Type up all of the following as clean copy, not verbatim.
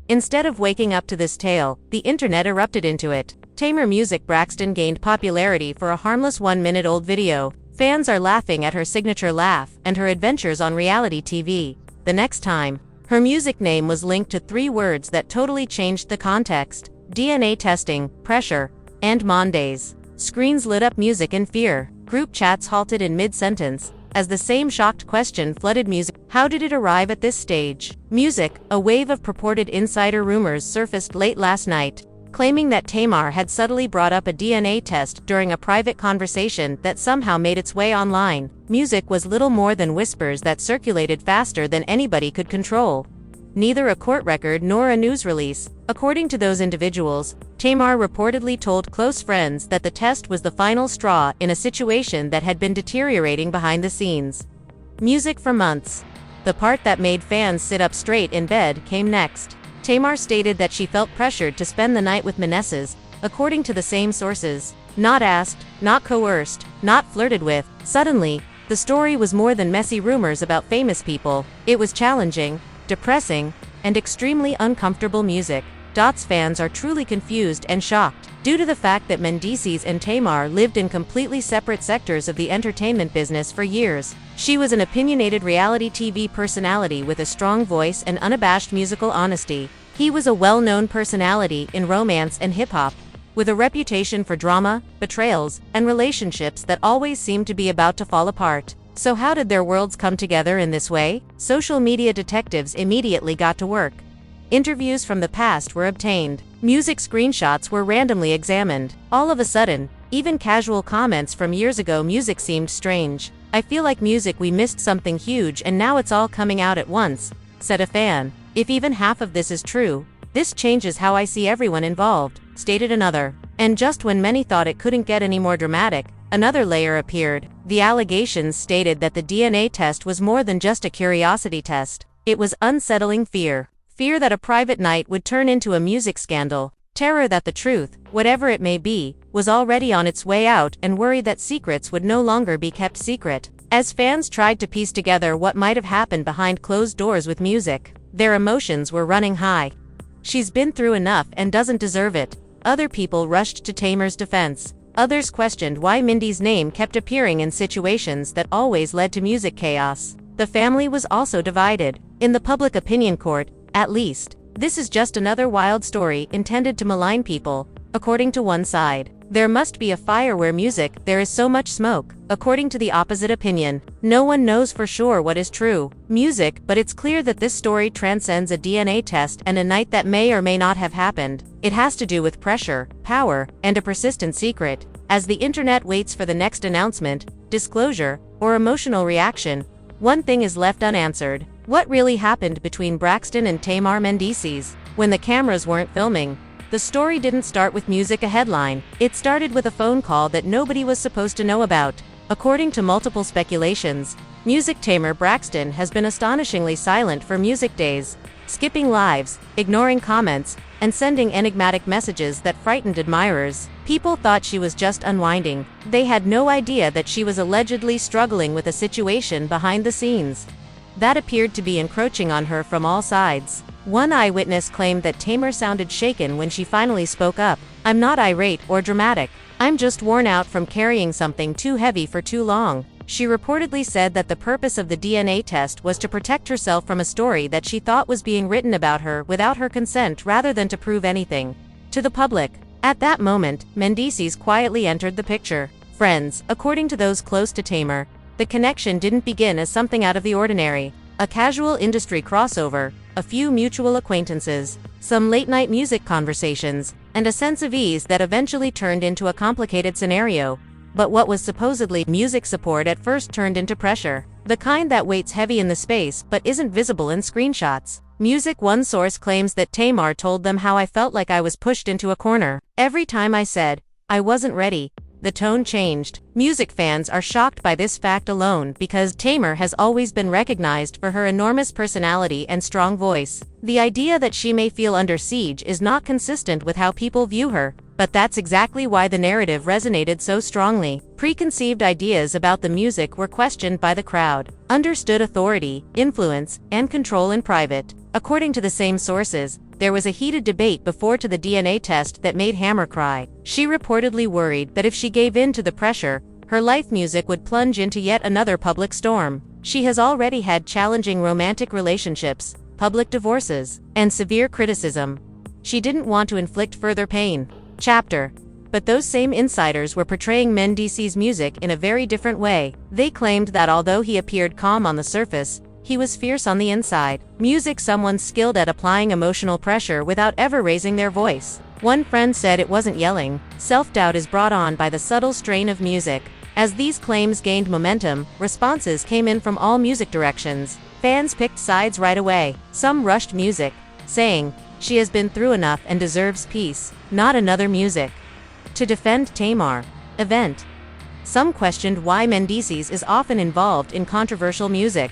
Instead of waking up to this tale, the internet erupted into it. Tamar Music Braxton gained popularity for a harmless 1-minute-old video. Fans are laughing at her signature laugh and her adventures on reality TV. The next time, her music name was linked to 3 words that totally changed the context: DNA testing, pressure, and Mendeecees. Screens lit up music in fear. Group chats halted in mid-sentence, as the same shocked question flooded music. How did it arrive at this stage? Music, a wave of purported insider rumors surfaced late last night, claiming that Tamar had subtly brought up a DNA test during a private conversation that somehow made its way online. Music was little more than whispers that circulated faster than anybody could control. Neither a court record nor a news release. According to those individuals, Tamar reportedly told close friends that the test was the final straw in a situation that had been deteriorating behind the scenes. Music for months. The part that made fans sit up straight in bed came next. Tamar stated that she felt pressured to spend the night with Mendeecees, according to the same sources. Not asked, not coerced, not flirted with. Suddenly, the story was more than messy rumors about famous people. It was challenging, depressing, and extremely uncomfortable music. Fans are truly confused and shocked, due to the fact that Mendeecees and Tamar lived in completely separate sectors of the entertainment business for years. She was an opinionated reality TV personality with a strong voice and unabashed musical honesty. He was a well-known personality in romance and hip-hop, with a reputation for drama, betrayals, and relationships that always seemed to be about to fall apart. So how did their worlds come together in this way? Social media detectives immediately got to work. Interviews from the past were obtained. Music screenshots were randomly examined. All of a sudden, even casual comments from years ago music seemed strange. I feel like music we missed something huge and now it's all coming out at once, said a fan. If even half of this is true, this changes how I see everyone involved, stated another. And just when many thought it couldn't get any more dramatic, another layer appeared. The allegations stated that the DNA test was more than just a curiosity test. It was unsettling fear. Fear that a private night would turn into a music scandal, terror that the truth, whatever it may be, was already on its way out, and worry that secrets would no longer be kept secret. As fans tried to piece together what might have happened behind closed doors with music, their emotions were running high. She's been through enough and doesn't deserve it. Other people rushed to Tamar's defense. Others questioned why Mindy's name kept appearing in situations that always led to music chaos. The family was also divided. In the public opinion court, at least, this is just another wild story intended to malign people, according to one side. There must be a fire where music, there is so much smoke, according to the opposite opinion. No one knows for sure what is true. Music, but it's clear that this story transcends a DNA test and a night that may or may not have happened. It has to do with pressure, power, and a persistent secret. As the internet waits for the next announcement, disclosure, or emotional reaction, one thing is left unanswered. What really happened between Braxton and Tamar Mendeecees? When the cameras weren't filming, the story didn't start with music a headline. It started with a phone call that nobody was supposed to know about. According to multiple speculations, music Tamar Braxton has been astonishingly silent for music days, skipping lives, ignoring comments, and sending enigmatic messages that frightened admirers. People thought she was just unwinding. They had no idea that she was allegedly struggling with a situation behind the scenes that appeared to be encroaching on her from all sides. One eyewitness claimed that Tamar sounded shaken when she finally spoke up. "I'm not irate or dramatic. I'm just worn out from carrying something too heavy for too long." She reportedly said that the purpose of the DNA test was to protect herself from a story that she thought was being written about her without her consent rather than to prove anything to the public. At that moment, Mendeecees quietly entered the picture. Friends, according to those close to Tamar, the connection didn't begin as something out of the ordinary. A casual industry crossover, a few mutual acquaintances, some late-night music conversations, and a sense of ease that eventually turned into a complicated scenario. But what was supposedly music support at first turned into pressure. The kind that weighs heavy in the space but isn't visible in screenshots. Music One source claims that Tamar told them how I felt like I was pushed into a corner. Every time I said, I wasn't ready, the tone changed. Music fans are shocked by this fact alone because Tamar has always been recognized for her enormous personality and strong voice. The idea that she may feel under siege is not consistent with how people view her, but that's exactly why the narrative resonated so strongly. Preconceived ideas about the music were questioned by the crowd. Understood authority, influence, and control in private. According to the same sources, there was a heated debate before the DNA test that made Hammer cry. She reportedly worried that if she gave in to the pressure, her life music would plunge into yet another public storm. She has already had challenging romantic relationships, public divorces, and severe criticism. She didn't want to inflict further pain. Chapter. But those same insiders were portraying Mendeecees' music in a very different way. They claimed that although he appeared calm on the surface, he was fierce on the inside. Music someone skilled at applying emotional pressure without ever raising their voice. One friend said it wasn't yelling. Self-doubt is brought on by the subtle strain of music. As these claims gained momentum, responses came in from all music directions. Fans picked sides right away. Some rushed music, saying, "She has been through enough and deserves peace, not another music." To defend Tamar. Event. Some questioned why Mendeecees is often involved in controversial music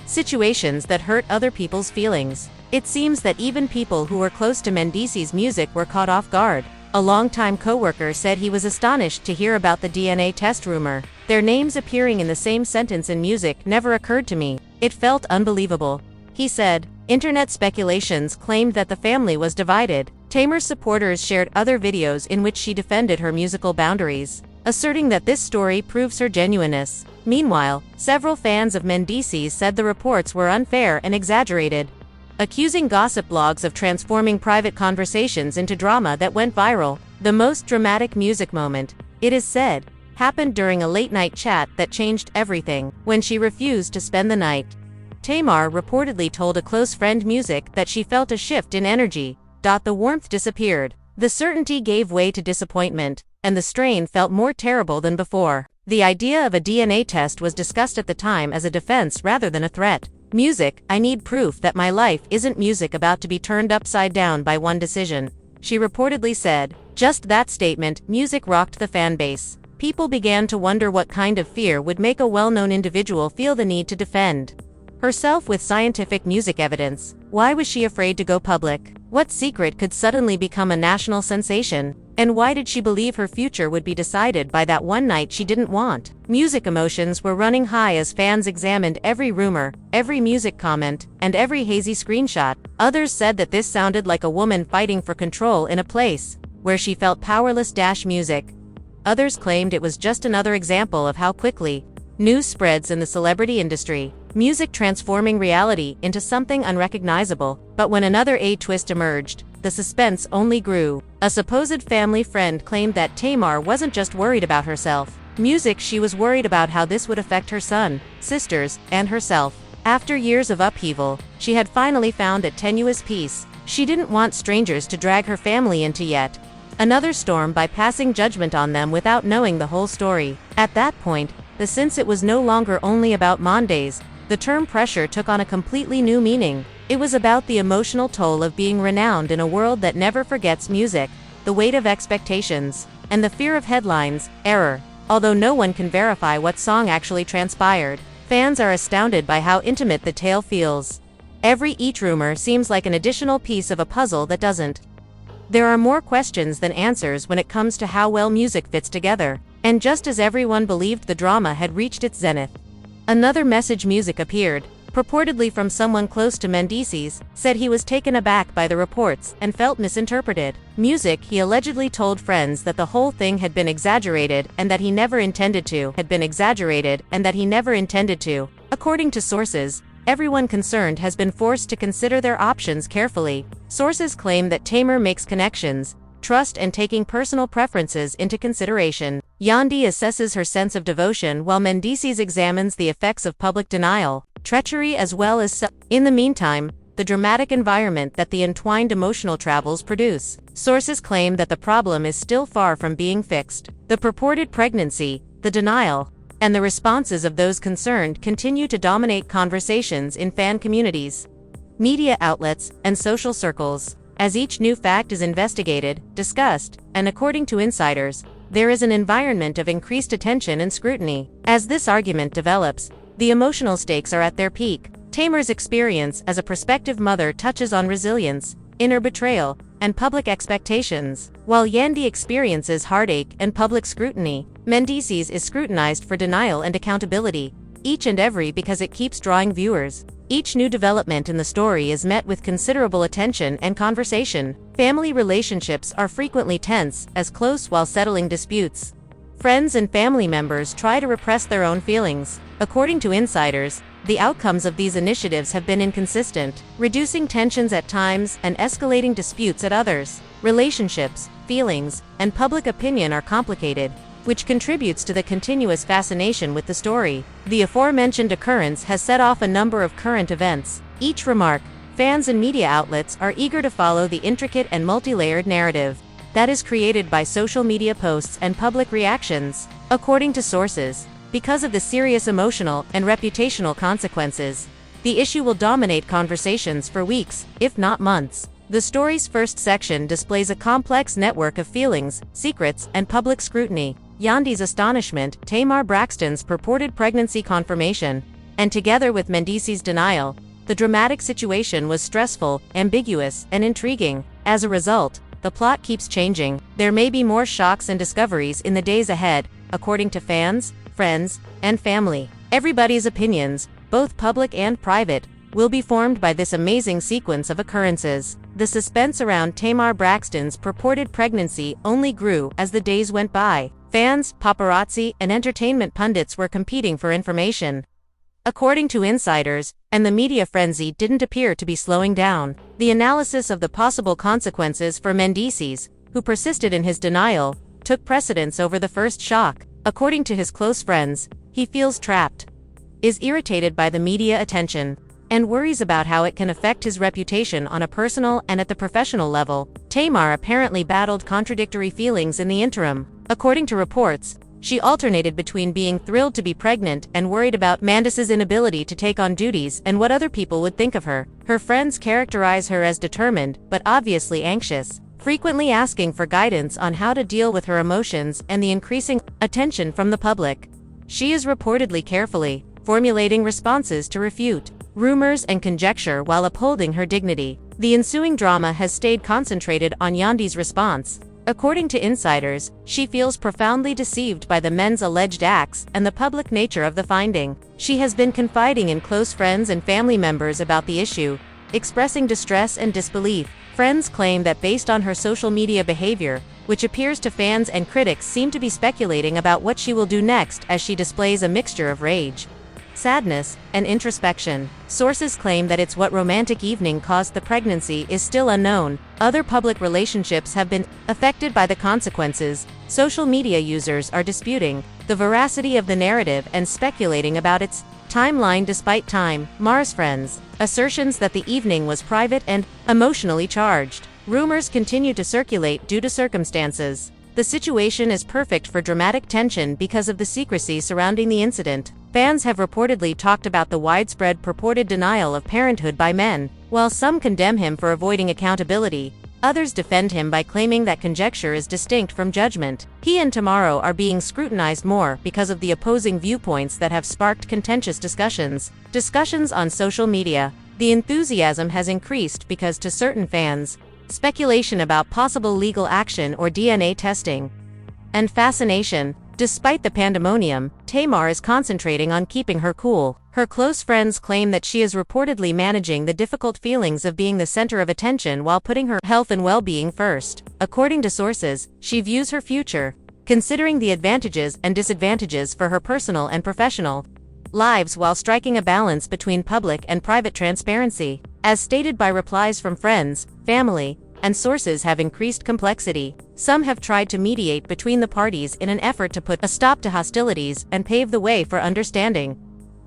situations that hurt other people's feelings. It seems that even people who were close to Mendeecees' music were caught off guard. A longtime co-worker said he was astonished to hear about the DNA test rumor. Their names appearing in the same sentence in music never occurred to me. It felt unbelievable. He said, internet speculations claimed that the family was divided. Tamar's supporters shared other videos in which she defended her musical boundaries, asserting that this story proves her genuineness. Meanwhile, several fans of Mendeecees said the reports were unfair and exaggerated, accusing gossip blogs of transforming private conversations into drama that went viral. The most dramatic music moment, it is said, happened during a late-night chat that changed everything. When she refused to spend the night, Tamar reportedly told a close friend music that she felt a shift in energy. The warmth disappeared. The certainty gave way to disappointment, and the strain felt more terrible than before. The idea of a DNA test was discussed at the time as a defense rather than a threat. Music, I need proof that my life isn't music about to be turned upside down by one decision, she reportedly said. Just that statement, music rocked the fanbase. People began to wonder what kind of fear would make a well-known individual feel the need to defend herself with scientific music evidence. Why was she afraid to go public? What secret could suddenly become a national sensation? And why did she believe her future would be decided by that one night she didn't want? Music emotions were running high as fans examined every rumor, every music comment, and every hazy screenshot. Others said that this sounded like a woman fighting for control in a place where she felt powerless. Music. Others claimed it was just another example of how quickly news spreads in the celebrity industry. Music transforming reality into something unrecognizable. But when another twist emerged, the suspense only grew. A supposed family friend claimed that Tamar wasn't just worried about herself. Music, she was worried about how this would affect her son, sisters, and herself. After years of upheaval, she had finally found a tenuous peace. She didn't want strangers to drag her family into yet another storm by passing judgment on them without knowing the whole story. At that point, since it was no longer only about Mondays, the term pressure took on a completely new meaning. It was about the emotional toll of being renowned in a world that never forgets music, the weight of expectations, and the fear of headlines. Error. Although no one can verify what song actually transpired, fans are astounded by how intimate the tale feels. Each rumor seems like an additional piece of a puzzle that doesn't. There are more questions than answers when it comes to how well music fits together. And just as everyone believed the drama had reached its zenith, another message music appeared, purportedly from someone close to Mendeecees, said he was taken aback by the reports and felt misinterpreted. Music, he allegedly told friends that the whole thing had been exaggerated and that he never intended to. According to sources, everyone concerned has been forced to consider their options carefully. Sources claim that Tamar makes connections, trust, and taking personal preferences into consideration. Yandi assesses her sense of devotion while Mendeecees examines the effects of public denial, treachery, as well as in the meantime, the dramatic environment that the entwined emotional travels produce. Sources claim that the problem is still far from being fixed. The purported pregnancy, the denial, and the responses of those concerned continue to dominate conversations in fan communities, media outlets, and social circles. As each new fact is investigated, discussed, and according to insiders, there is an environment of increased attention and scrutiny. As this argument develops, the emotional stakes are at their peak. Tamar's experience as a prospective mother touches on resilience, inner betrayal, and public expectations. While Yandi experiences heartache and public scrutiny, Mendeecees is scrutinized for denial and accountability, each and every because it keeps drawing viewers. Each new development in the story is met with considerable attention and conversation. Family relationships are frequently tense, as close while settling disputes. Friends and family members try to repress their own feelings. According to insiders, the outcomes of these initiatives have been inconsistent, reducing tensions at times and escalating disputes at others. Relationships, feelings, and public opinion are complicated, which contributes to the continuous fascination with the story. The aforementioned occurrence has set off a number of current events. Each remark, fans and media outlets are eager to follow the intricate and multi-layered narrative that is created by social media posts and public reactions. According to sources, because of the serious emotional and reputational consequences, the issue will dominate conversations for weeks, if not months. The story's first section displays a complex network of feelings, secrets, and public scrutiny. Yandy's astonishment, Tamar Braxton's purported pregnancy confirmation, and together with Mendeecees' denial, the dramatic situation was stressful, ambiguous, and intriguing. As a result, the plot keeps changing. There may be more shocks and discoveries in the days ahead, according to fans, friends, and family. Everybody's opinions, both public and private, will be formed by this amazing sequence of occurrences. The suspense around Tamar Braxton's purported pregnancy only grew as the days went by. Fans, paparazzi, and entertainment pundits were competing for information. According to insiders, and the media frenzy didn't appear to be slowing down. The analysis of the possible consequences for Mendeecees, who persisted in his denial, took precedence over the first shock. According to his close friends, he feels trapped, is irritated by the media attention, and worries about how it can affect his reputation on a personal and at the professional level. Tamar apparently battled contradictory feelings in the interim. According to reports, she alternated between being thrilled to be pregnant and worried about Mendeecees' inability to take on duties and what other people would think of her. Her friends characterize her as determined, but obviously anxious, frequently asking for guidance on how to deal with her emotions and the increasing attention from the public. She is reportedly carefully formulating responses to refute rumors and conjecture while upholding her dignity. The ensuing drama has stayed concentrated on Yandy's response. According to insiders, she feels profoundly deceived by the men's alleged acts and the public nature of the finding. She has been confiding in close friends and family members about the issue, expressing distress and disbelief. Friends claim that based on her social media behavior, which appears to fans and critics seem to be speculating about what she will do next as she displays a mixture of rage, sadness, and introspection. Sources claim that it's what romantic evening caused the pregnancy is still unknown. Other public relationships have been affected by the consequences. Social media users are disputing the veracity of the narrative and speculating about its timeline despite Tamar's friends' assertions that the evening was private and emotionally charged. Rumors continue to circulate due to circumstances. The situation is perfect for dramatic tension because of the secrecy surrounding the incident. Fans have reportedly talked about the widespread purported denial of parenthood by men. While some condemn him for avoiding accountability, others defend him by claiming that conjecture is distinct from judgment. He and Tamar are being scrutinized more because of the opposing viewpoints that have sparked contentious discussions on social media. The enthusiasm has increased because to certain fans, speculation about possible legal action or DNA testing, and fascination. Despite the pandemonium, Tamar is concentrating on keeping her cool. Her close friends claim that she is reportedly managing the difficult feelings of being the center of attention while putting her health and well-being first. According to sources, she views her future, considering the advantages and disadvantages for her personal and professional lives while striking a balance between public and private transparency. As stated by replies from friends, family, and sources have increased complexity. Some have tried to mediate between the parties in an effort to put a stop to hostilities and pave the way for understanding.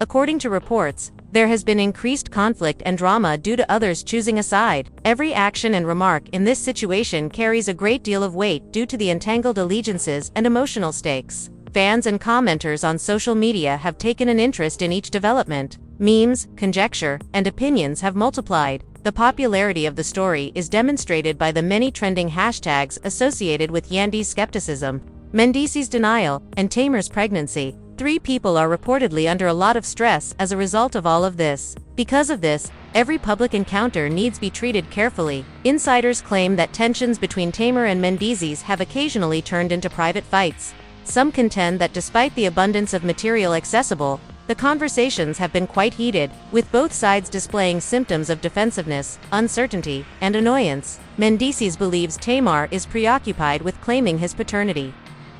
According to reports, there has been increased conflict and drama due to others choosing a side. Every action and remark in this situation carries a great deal of weight due to the entangled allegiances and emotional stakes. Fans and commenters on social media have taken an interest in each development. Memes, conjecture, and opinions have multiplied. The popularity of the story is demonstrated by the many trending hashtags associated with Yandy's skepticism, Mendeecees' denial, and Tamar's pregnancy. 3 people are reportedly under a lot of stress as a result of all of this. Because of this, every public encounter needs be treated carefully. Insiders claim that tensions between Tamar and Mendeecees have occasionally turned into private fights. Some contend that despite the abundance of material accessible, The conversations have been quite heated, with both sides displaying symptoms of defensiveness, uncertainty, and annoyance. Mendeecees believes Tamar is preoccupied with claiming his paternity,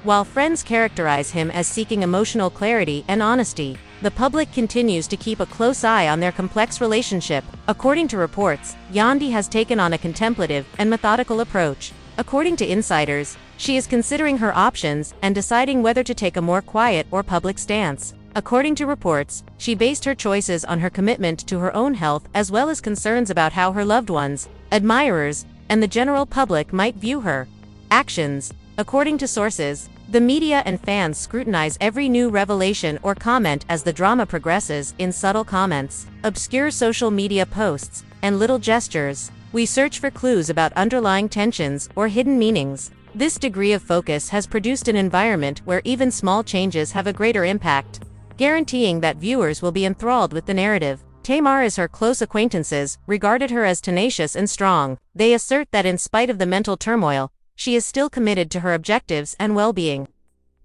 while friends characterize him as seeking emotional clarity and honesty. The public continues to keep a close eye on their complex relationship. According to reports, Yandi has taken on a contemplative and methodical approach. According to insiders, she is considering her options and deciding whether to take a more quiet or public stance. According to reports, she based her choices on her commitment to her own health as well as concerns about how her loved ones, admirers, and the general public might view her actions. According to sources, the media and fans scrutinize every new revelation or comment as the drama progresses. In subtle comments, obscure social media posts, and little gestures, we search for clues about underlying tensions or hidden meanings. This degree of focus has produced an environment where even small changes have a greater impact, guaranteeing that viewers will be enthralled with the narrative. Tamar and her close acquaintances regarded her as tenacious and strong. They assert that in spite of the mental turmoil, she is still committed to her objectives and well-being,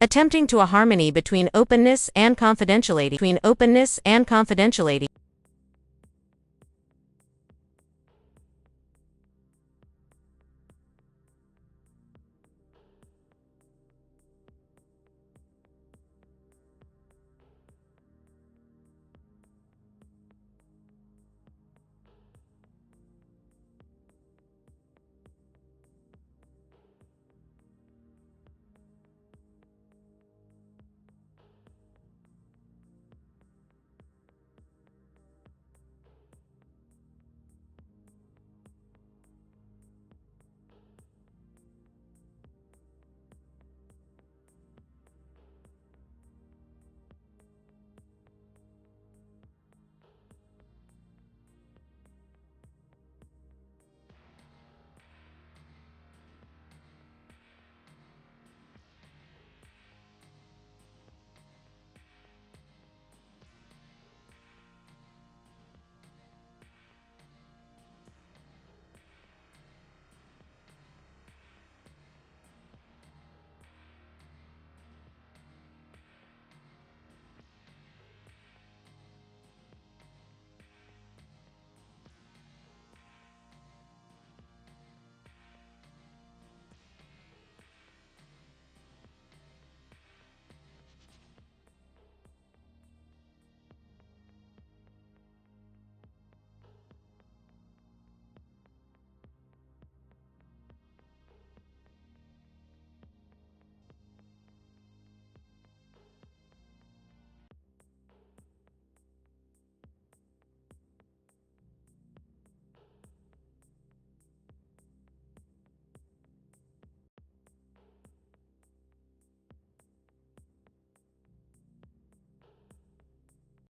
attempting to a harmony between openness and confidentiality.